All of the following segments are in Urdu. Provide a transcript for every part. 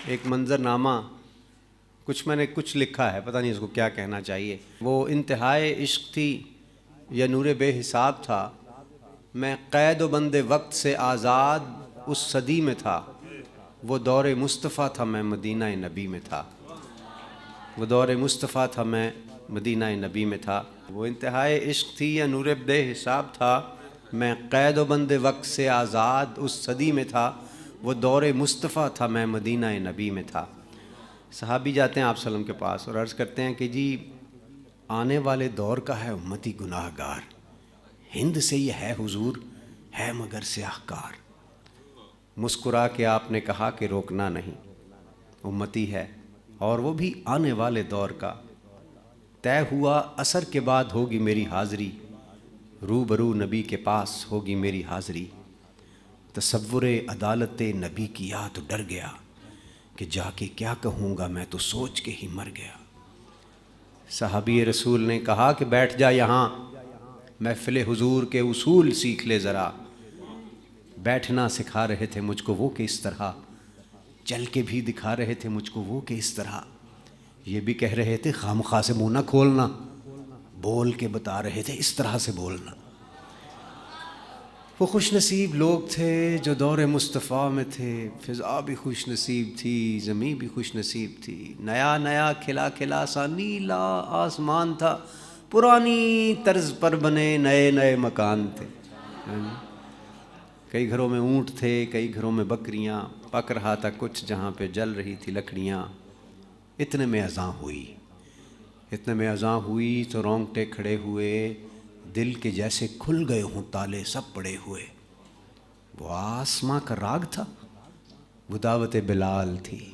ایک منظر نامہ میں نے کچھ لکھا ہے، پتہ نہیں اس کو کیا کہنا چاہیے۔ وہ انتہائے عشق تھی یا نور بے حساب تھا، میں قید و بند وقت سے آزاد اس صدی میں تھا، وہ دور مصطفیٰ تھا میں مدینہ نبی میں تھا، وہ دور مصطفیٰ تھا میں مدینہ نبی میں تھا۔ وہ انتہائے عشق تھی یا نور بے حساب تھا، میں قید و بند وقت سے آزاد اس صدی میں تھا، وہ دور مصطفیٰ تھا میں مدینہ نبی میں تھا۔ صحابی جاتے ہیں آپ صلی اللہ علیہ وسلم کے پاس اور عرض کرتے ہیں کہ جی آنے والے دور کا ہے امتی گناہ گار، ہند سے یہ ہے حضور ہے مگر سیاہ کار۔ مسکرا کے آپ نے کہا کہ روکنا نہیں، امتی ہے اور وہ بھی آنے والے دور کا، طے ہوا عصر کے بعد ہوگی میری حاضری، روبرو نبی کے پاس ہوگی میری حاضری۔ تصور عدالت نبی کیا تو ڈر گیا، کہ جا کے کیا کہوں گا میں تو سوچ کے ہی مر گیا۔ صحابی رسول نے کہا کہ بیٹھ جا یہاں، محفل حضور کے اصول سیکھ لے ذرا۔ بیٹھنا سکھا رہے تھے مجھ کو وہ کہ اس طرح، چل کے بھی دکھا رہے تھے مجھ کو وہ کہ اس طرح، یہ بھی کہہ رہے تھے خامخواہ سے منہ نہ کھولنا، بول کے بتا رہے تھے اس طرح سے بولنا۔ وہ خوش نصیب لوگ تھے جو دور مصطفیٰ میں تھے، فضا بھی خوش نصیب تھی، زمین بھی خوش نصیب تھی، نیا نیا کھلا کھلا سا نیلا آسمان تھا، پرانی طرز پر بنے نئے نئے مکان تھے۔ کئی گھروں میں اونٹ تھے، کئی گھروں میں بکریاں، پک رہا تھا کچھ جہاں پہ جل رہی تھی لکڑیاں۔ اتنے میں اذان ہوئی، اتنے میں اذان ہوئی تو رونگٹے کھڑے ہوئے، دل کے جیسے کھل گئے ہوں تالے سب پڑے ہوئے۔ وہ آسماں کا راگ تھا، وہ دعوت بلال تھی،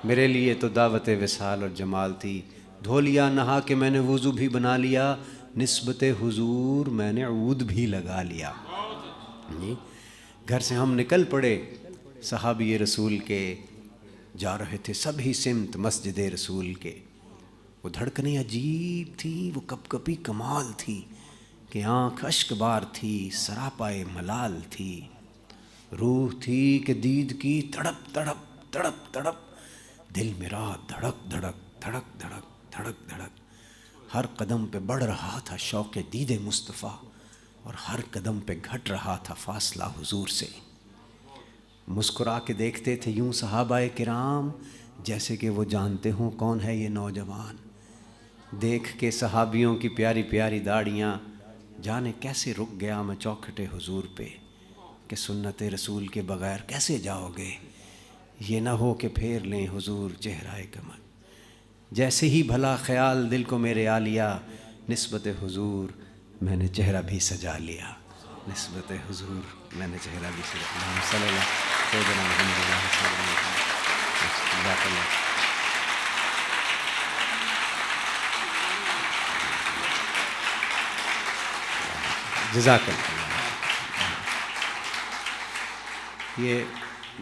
میرے لیے تو دعوت وصال اور جمال تھی۔ دھو لیا نہا کے میں نے وضو بھی بنا لیا، نسبت حضور میں نے عود بھی لگا لیا۔ گھر سے ہم نکل پڑے صحابی رسول کے، جا رہے تھے سبھی سمت مسجد رسول کے۔ وہ دھڑکنیں عجیب تھی، وہ کپ کپی کمال تھی، کہ آنکھ اشک بار تھی سراپائے ملال تھی۔ روح تھی کہ دید کی تڑپ تڑپ تڑپ تڑپ، دل میرا دھڑک دھڑک دھڑک دھڑک دھڑک دھڑک۔ ہر قدم پہ بڑھ رہا تھا شوق دید مصطفیٰ، اور ہر قدم پہ گھٹ رہا تھا فاصلہ حضور سے۔ مسکرا کے دیکھتے تھے یوں صحابہ کرام، جیسے کہ وہ جانتے ہوں کون ہے یہ نوجوان۔ دیکھ کے صحابیوں کی پیاری پیاری داڑیاں، جانے کیسے رک گیا میں چوکھٹے حضور پہ، کہ سنت رسول کے بغیر کیسے جاؤ گے، یہ نہ ہو کہ پھیر لیں حضور چہرہ کمر۔ جیسے ہی بھلا خیال دل کو میرے آ لیا، نسبت حضور میں نے چہرہ بھی سجا لیا، نسبت حضور میں نے چہرہ بھی سجا لیا۔ صلی اللہ سیدنا محمد اللہ صلی اللہ علیہ وسلم۔ جزاک اللہ۔ یہ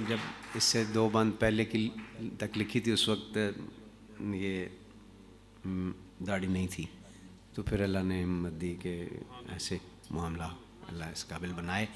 جب اس سے 2 بند پہلے کی تک لکھی تھی، اس وقت یہ داڑھی نہیں تھی، تو پھر اللہ نے ہمت دی کہ ایسے معاملہ اللہ اس قابل بنائے۔